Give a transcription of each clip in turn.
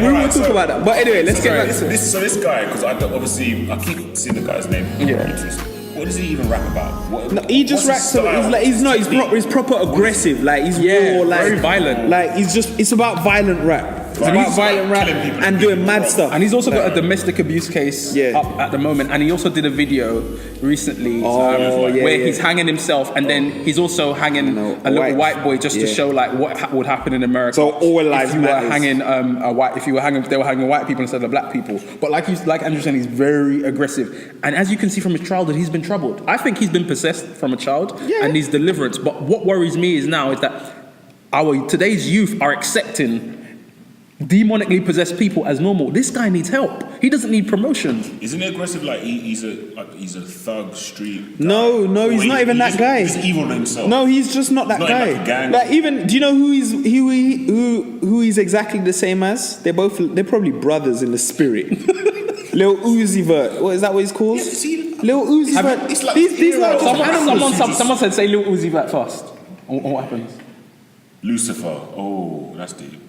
we will talk about that. But anyway, let's get back to this. So this guy, because I keep seeing the guy's name. Yeah. What does he even rap about? No, he just raps. He's proper aggressive. Like he's more like very violent. Like it's about violent rap. It's about violent rap and doing mad stuff. And he's also got a domestic abuse case up at the moment. And he also did a video recently where he's hanging himself, and then he's also hanging a little white boy just to show like what would happen in America. So all lives matter. If they were hanging white people instead of black people. But like Andrew said, he's very aggressive. And as you can see from his childhood, he's been troubled. I think he's been possessed from a child and needs deliverance. But what worries me is that today's youth are accepting demonically possessed people as normal. This guy needs help. He doesn't need promotions. Isn't he aggressive? Like he's a thug street guy? No, he's not even that guy. He's evil himself. No, he's just not that guy. Like a gang. Like even, do you know who he's exactly the same as? They're probably brothers in the spirit. Lil Uzi Vert. What is that? What he's called? Lil Uzi Vert. It's like these are just animals. Someone said say Lil Uzi Vert first. What happens? Lucifer. Oh, that's deep.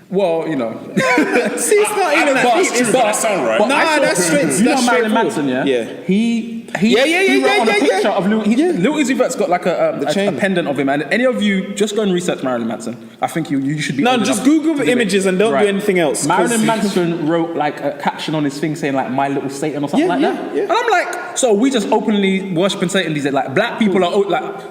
Well, you know. See, it's not even that deep. Does that sound right? Nah, that's straight. You know Marilyn Manson, yeah? Yeah. He wrote on a picture of Lil Uzi Vert's got like a pendant of him. And any of you, just go and research Marilyn Manson. I think you should be. No, just Google the images and don't do anything else. Marilyn Manson wrote like a caption on his thing saying like "My Little Satan" or something like that. Yeah. And I'm like, so we just openly worshiping Satan these days. Like black people are like.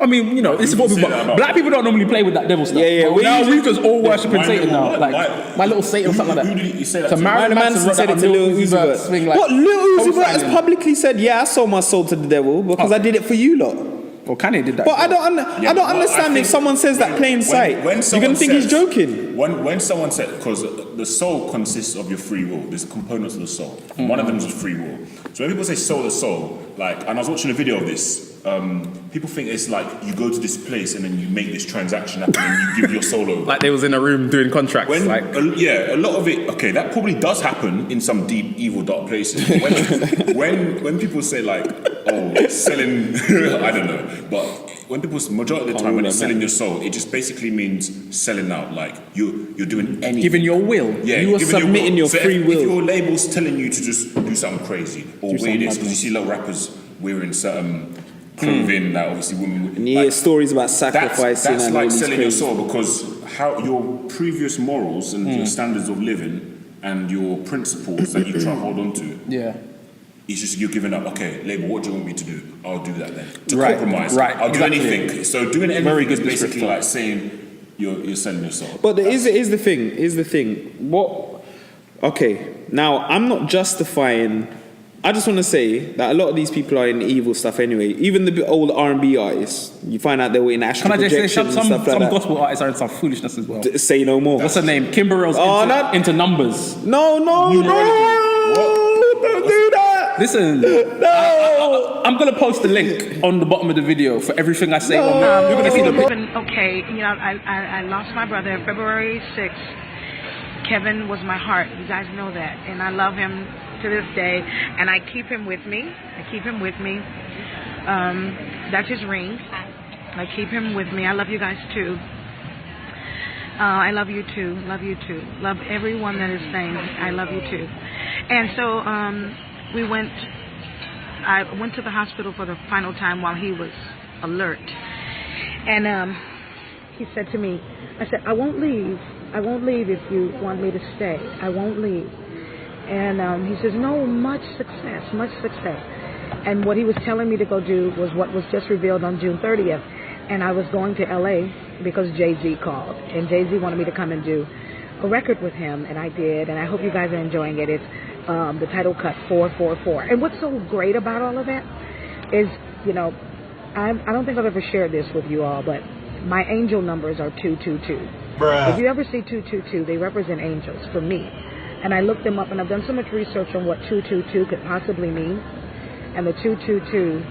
I mean, you know, this is what people. Black people don't normally play with that devil stuff. Yeah. We just all worshiping Satan now. Like my little Satan or something like that. Who did you say that? So Marilyn Manson said it to Lil Uzi Vert. What Lil Uzi Vert has publicly said? Yeah, I sold my soul to the devil because I did it for you lot. Well, Kanye did that. But I don't understand if someone says that plain sight. You're gonna think he's joking. When someone said, because the soul consists of your free will. There's components of the soul. Mm-hmm. One of them is free will. So when people say soul to soul, like, and I was watching a video of this. People think it's like you go to this place and then you make this transaction happen and you give your soul over. Like they was in a room doing contracts. A lot of it. Okay, that probably does happen in some deep, evil, dark places. When people say like, oh, selling, I don't know, but when people majority of the time when it's selling your soul, it just basically means selling out. Like you're doing anything, giving your will. Yeah, you are submitting your free will. If your label's telling you to just do something crazy or wear this, because you see a lot of rappers wearing certain clothing that obviously women. And you hear stories about sacrificing. That's like selling your soul, because how your previous morals and your standards of living and your principles that you try to hold on to. Yeah. It's just you're giving up. Okay, label, what do you want me to do? I'll do that then. To compromise. Right. I'll do anything. So doing anything is basically like saying you're selling your soul. But here's the thing. Okay, now I'm not justifying. I just want to say that a lot of these people are in evil stuff anyway. Even the old R&B artists, you find out they were in astral projection and stuff like that. Some gospel artists are in some foolishness as well. Say no more. What's her name? Kimberell's into numbers. No. Don't do that. Listen. No. I'm going to post the link on the bottom of the video for everything I say. You're going to see the Okay, you know, I lost my brother February 6th. Kevin was my heart. You guys know that. And I love him to this day, and I keep him with me. That's his ring. I keep him with me. I love you guys too. I love you too. Love everyone that is saying I love you too. And so I went to the hospital for the final time while he was alert, and he said to me, I said, I won't leave if you want me to stay. I won't leave. And he says, no, much success. And what he was telling me to go do was what was just revealed on June 30th. And I was going to LA because Jay-Z called. And Jay-Z wanted me to come and do a record with him. And I did. And I hope you guys are enjoying it. It's the title cut 444. And what's so great about all of that is, you know, I don't think I've ever shared this with you all, but my angel numbers are 222. Bruh. If you ever see 222, they represent angels for me. And I looked them up, and I've done so much research on what 222 could possibly mean. And the 222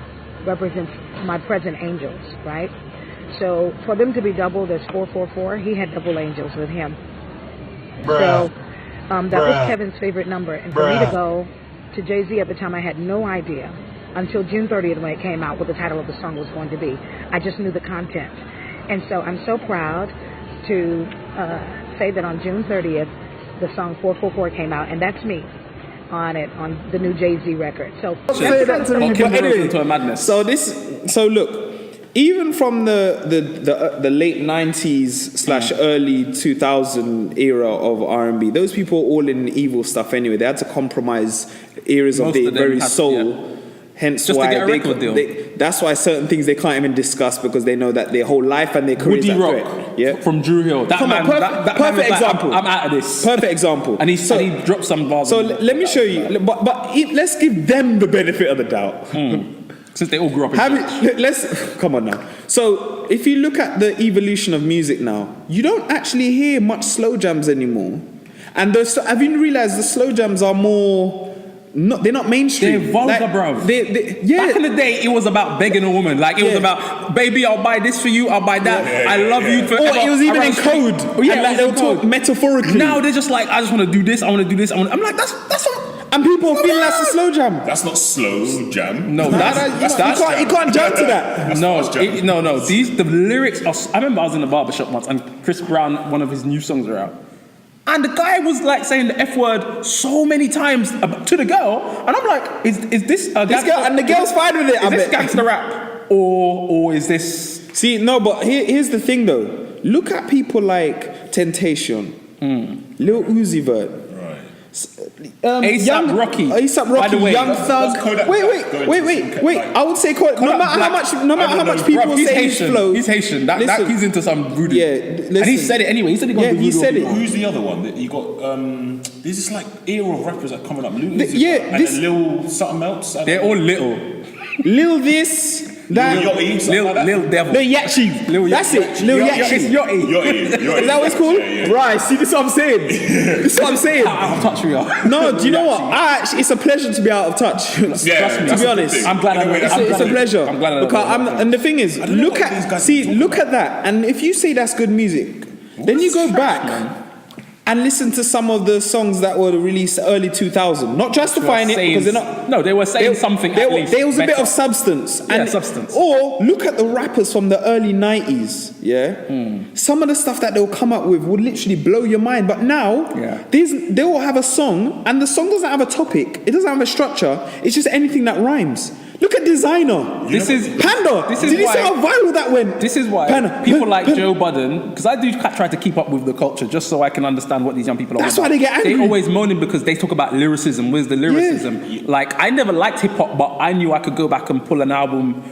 represents my present angels, right? So for them to be doubled as 444, he had double angels with him. Bruh. So that was Kevin's favorite number. And for me to go to Jay-Z at the time, I had no idea until June 30th when it came out what the title of the song was going to be. I just knew the content. And so I'm so proud to say that on June 30th, the song 444 came out, and that's me on it, on the new Jay-Z record. So Say that to me, but anyway, into a madness. so look, even from the late 90s / early 2000 era of R&B, those people were all in evil stuff anyway. They had to compromise areas of Most their of them very had- soul. yeah. Hence Just to why get a record deal. that's why certain things they can't even discuss, because they know that their whole life and their career Woody is at Rock threat. Yeah. from Drew Hill. That Come on, man, that man perfect was like, example. I'm out of this. Perfect example. And he dropped some bars. So on it. let me show you. But let's give them the benefit of the doubt. Since they all grew up in Let's come on now. So if you look at the evolution of music now, you don't actually hear much slow jams anymore. And have you realized the slow jams are more? They're not mainstream. They're vulgar, Like, bro. Yeah. Back in the day, it was about begging a woman. Like, it was about, baby, I'll buy this for you, I'll buy that. I love you forever. Or it was even Around in the street. code. Oh, yeah, And like it they'll was in talk code. metaphorically. Now they're just like, I just want to do this, I want to do this. I'm like, that's not. And people feel that's a slow jam. That's not slow jam. No, You can't jump to that. No, fast jam. no. The lyrics are. I remember I was in a barbershop once, and Chris Brown, one of his new songs are out, and the guy was like saying the F word so many times to the girl, and I'm like, is this a This girl, and the girl's fine with it. Is I this bet. gangster rap or is this? See, no, but here's the thing though. Look at people like Temptation, Lil Uzi Vert. A$AP Rocky. A$AP By Rocky, the way, Young does Thug. Kodak Wait. Black go into Wait. some I would say Kodak. No matter how much people Bruv, he's say his Haitian. flow. He's Haitian. That Listen, he's into some voodoo. Yeah, and he listen. said it anyway. He said he got Yeah, voodoo. he said it. Who's the other one that you got? There's this like era of rappers that are coming up. Lil Uzi yeah, and this- a Lil something else. I don't They're know. all little. Lil this, that. Lil Yachty, something like that. Lil Devil. Lil Yachi. Lil That's Yachty. it. Lil It's Yachi. Yachty. Yachty. Is that what it's called? Yeah. Right. See, this is what I'm saying. This is what I'm saying. Out of touch we are. No, do you know what? It's a pleasure to be out of touch. Yeah, to that's be a honest, good thing. I'm glad I know. it's a pleasure. I'm glad I know. Because and the thing is, know look what these at guys are talking look at that, and if you say that's good music, then you go back and listen to some of the songs that were released early 2000. Not justifying it because they're not. No, they were saying something. There at least was a bit better. of substance. Yeah, substance. Or look at the rappers from the early 90s, yeah? Some of the stuff that they'll come up with would literally blow your mind. But now, Yeah. they will have a song, and the song doesn't have a topic, it doesn't have a structure, it's just anything that rhymes. Look at Designer. This is Panda. This is Did you why, see how viral that went? This is why Panda. people like Panda. Joe Budden, because I do try to keep up with the culture just so I can understand what these young people are. That's all why about. they get angry. They always moaning because they talk about lyricism. Where's the lyricism? Like, I never liked hip hop, but I knew I could go back and pull an album.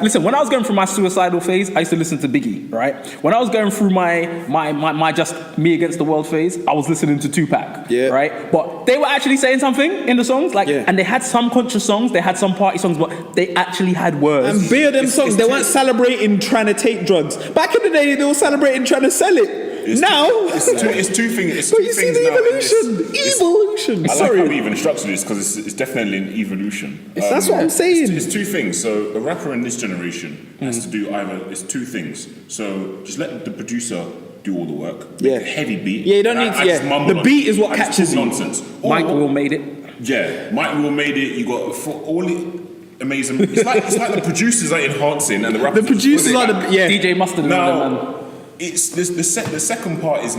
Listen, when I was going through my suicidal phase, I used to listen to Biggie, right? When I was going through my just me against the world phase, I was listening to Tupac, Yeah. right? But they were actually saying something in the songs, like, Yeah. and they had some conscious songs, they had some party songs, but they actually had words. And bare them songs, they weren't celebrating trying to take drugs. Back in the day, they were celebrating trying to sell it. Now, It's two things. but you see the evolution. Evolution. I like Sorry. how we even structured this because it's definitely an evolution. That's what I'm saying. It's two things. So a rapper in this generation has to do it's two things. So just let the producer do all the work. Make Yeah. a heavy beat. Yeah, you don't and need to- I just yeah. mumble The on beat it. is what I just catches talk you. nonsense. Mike Or- Will made it. Yeah, Mike Will made it. You got for all it. Amazing. It's like the producers are enhancing and the rappers. The producers are the yeah. DJ Mustard and all them, man. Now, it's this, the second part is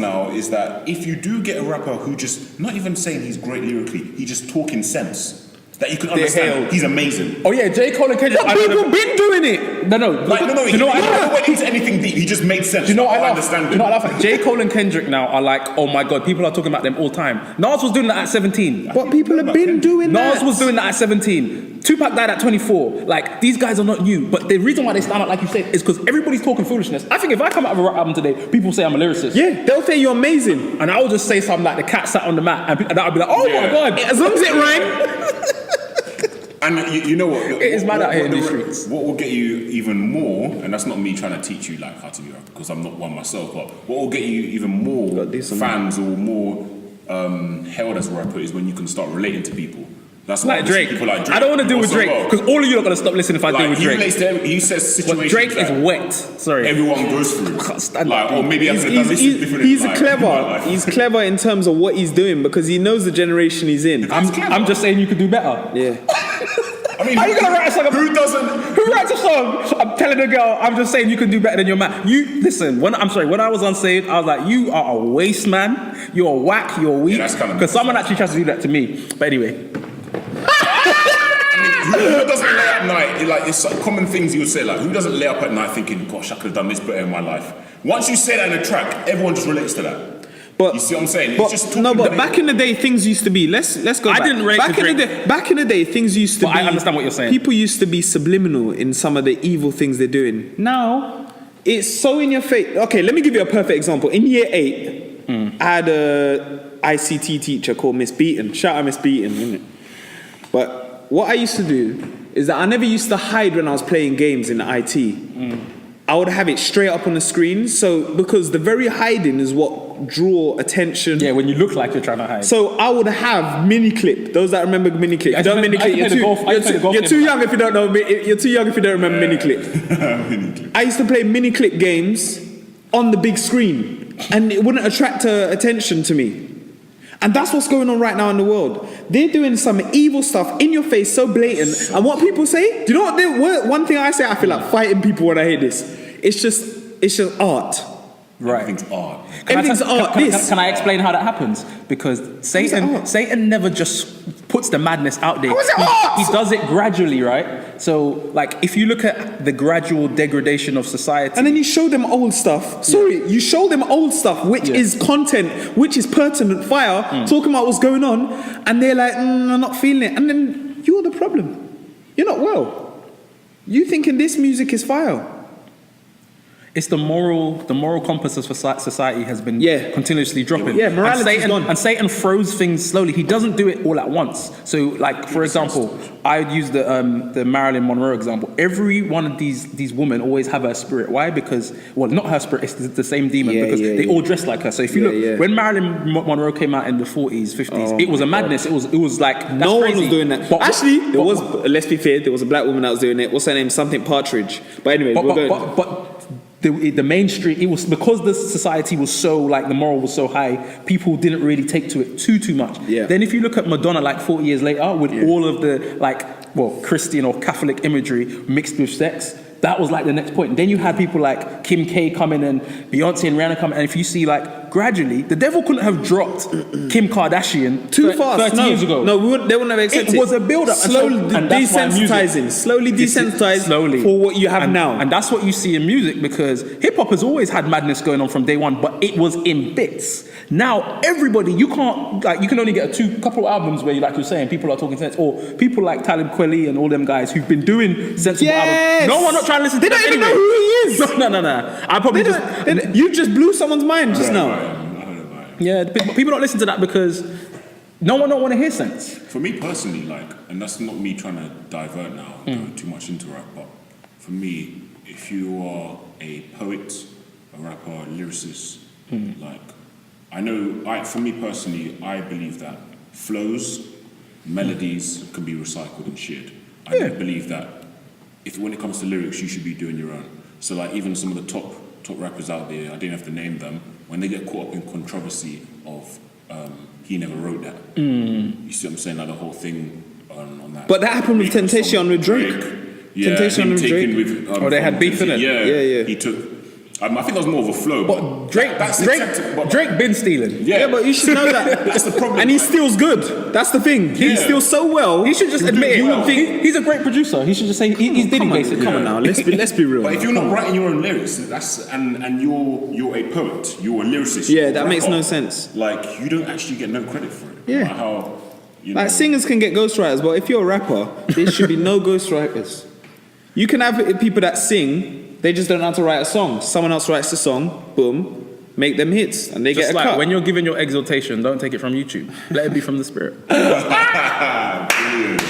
that if you do get a rapper who just not even saying he's great lyrically, he just talking sense that you can understand. hailed. He's amazing. Oh yeah, J. Cole and Kendrick. But people been doing it. No. Like no, Do you know what he I never went into anything deep. He just made sense. Do you know what I I laugh? understand Do you know it. what I laugh at? J. Cole and Kendrick now are like, oh my god, people are talking about them all the time. Nas was doing that at 17. But people have been doing that. Nas was doing that at 17. Tupac died at 24. Like, these guys are not new. But the reason why they stand out, like you said, is because everybo's talking foolishness. I think if I come out with a rap album today, people say I'm a lyricist. Yeah, they'll say you're amazing. And I'll just say something like the cat sat on the mat, and I'll be like, oh Yeah. my god. As long as it rhymes. And you know what? It is mad out here in these streets. What will get you even more, and that's not me trying to teach you like how to be a rapper, because I'm not one myself, but what will get you even more Gotta do some- fans or more held as a rapper is when you can start relating to people. That's Like why Drake. people like Drake. I don't want to deal with So Drake, well. because all of you are going to stop listening if I deal Like with he Drake. relates to he says But situations Drake is that wet. Sorry. everyone goes through. can't stand Like, that or dude. maybe I could have done this different in He's my clever. life. He's clever in terms of what he's doing because he knows the generation he's in. I'm just saying you could do better. Yeah. I mean, How you gonna write a song? Who doesn't? Who writes a song? I'm telling a girl, I'm just saying you can do better than your man. You listen. When I was unsaved, I was like, you are a waste man. You're a whack. You're weak. Yeah, that's kind of because someone actually tries to do that to me. But anyway, Who doesn't lay up at night? Like, it's like common things you would say. Like, who doesn't lay up at night thinking, "Gosh, I could have done this better in my life." Once you say that in a track, everyone just relates to that. But You see what I'm saying? But, It's just talking no, but about back in the day, things used to be. Let's go. I back. didn't rate back the in the day. Back in the day, things used to But be. I understand what you're saying. People used to be subliminal in some of the evil things they're doing. Now, it's so in your face. Okay, let me give you a perfect example. In year 8, I had a ICT teacher called Miss Beaton. Shout out Miss Beaton, innit? But what I used to do is that I never used to hide when I was playing games in IT. I would have it straight up on the screen. So because the very hiding is what draw attention. yeah, when you look like you're trying to hide. So I would have mini clip. Those that remember mini clip. Yeah, You don't mini clip. You're too young if you don't know. You're too young if you don't remember mini clip. I used to play mini clip games on the big screen, and it wouldn't attract attention to me. And that's what's going on right now in the world. They're doing some evil stuff in your face, so blatant. And what people say, do you know what? One thing I say, I feel like fighting people when I hear this. It's just art. Right. Everything's art. Everything's art. Can I explain how that happens? Because Satan never just puts the madness out there. How is it art? He does it gradually, right? So, like, if you look at the gradual degradation of society, And then you show them old stuff. Sorry, you show them old stuff, which is content, which is pertinent fire, talking about what's going on, and they're like, I'm not feeling it. And then you're the problem. You're not well. You thinking this music is fire. it's the moral compass of society has been continuously dropping. Yeah, morality's gone. And Satan throws things slowly. He doesn't do it all at once. So, like, for example, I would use the Marilyn Monroe example. Every one of these women always have her spirit. Why? Because, well, not her spirit, it's the same demon, because they all dress like her. So if you look, when Marilyn Monroe came out in the 40s, 50s, it was a madness. It was like, that's no crazy. one was doing that. But actually, let's be fair, there was a black woman that was doing it. What's her name? Something Partridge. But anyway, but the mainstream, it was because the society was so, like, the moral was so high, people didn't really take to it too much. Yeah. Then if you look at Madonna, like 40 years later, with all of the, like, well, Christian or Catholic imagery mixed with sex, that was like the next point. Then you had people like Kim K coming and Beyonce and Rihanna coming, and if you see, like, gradually, the devil couldn't have dropped Kim Kardashian too fast. 30 years ago. No, they wouldn't have accepted it. It was a build-up. Slowly desensitizing for what you have now. And that's what you see in music, because hip-hop has always had madness going on from day one, but it was in bits. Now, everybody, you can only get a couple albums where, like you're saying, people are talking sense, or people like Talib Kweli and all them guys who've been doing sensible albums. No, I'm not trying to listen to them. They don't even anyway. know who he is. No. I probably you just blew someone's mind just now. Yeah, but people don't listen to that because no one don't want to hear sense. For me personally, like, and that's not me trying to divert now, go too much into rap, but for me, if you are a poet, a rapper, a lyricist, like, for me personally, I believe that flows, melodies can be recycled and shared. I don't believe that when it comes to lyrics, you should be doing your own. So, like, even some of the top rappers out there, I don't have to name them, when they get caught up in controversy of he never wrote that. You see what I'm saying? Like, the whole thing on that. But that happened with Temptation with Drake. Temptation with Drake. With, they had beef in it. Yeah. He took. I think that was more of a flow. But Drake been stealing. Yeah, but you should know that. That's the problem. And he steals good. That's the thing. He steals so well. He should just admit it. You would think He's a great producer. He should just say he's did it basically. Come on now, let's be real. But if you're not writing your own lyrics, and you're a poet, you're a lyricist. Yeah, that makes no sense. Like, you don't actually get no credit for it. Yeah. Like how, like, singers can get ghostwriters, but if you're a rapper, there should be no ghostwriters. You can have people that sing. They just don't know how to write a song. Someone else writes the song, boom, make them hits, and they Just get a like cut. when you're giving your exaltation, don't take it from YouTube. Let it be from the spirit. Brilliant.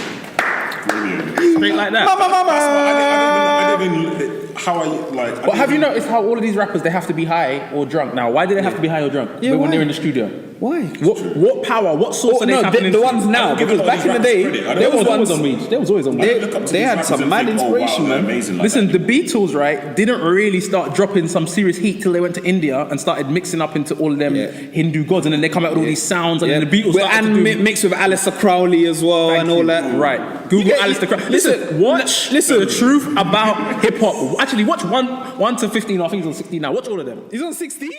Straight like that. I didn't even how are you, like... But have you noticed how all of these rappers, they have to be high or drunk now? Why do they have to be high or drunk when they're in the studio? Why? What power? What source are they tapping into? the ones now. Because back in the day, there was always ones. on weed. There was always on weed. They had some mad inspiration, man. Amazing, Listen, the Beatles, right, didn't really start dropping some serious heat till they went to India and started mixing up into all of them Hindu gods, and then they come out with all these sounds, and then the Beatles started to do... mixed with Aleister Crowley as well and all that. Right. Google Aleister Crowley. Listen, watch the truth about hip hop. Actually, watch 1 to 15. I think he's on 16 now. Watch all of them. He's on 16?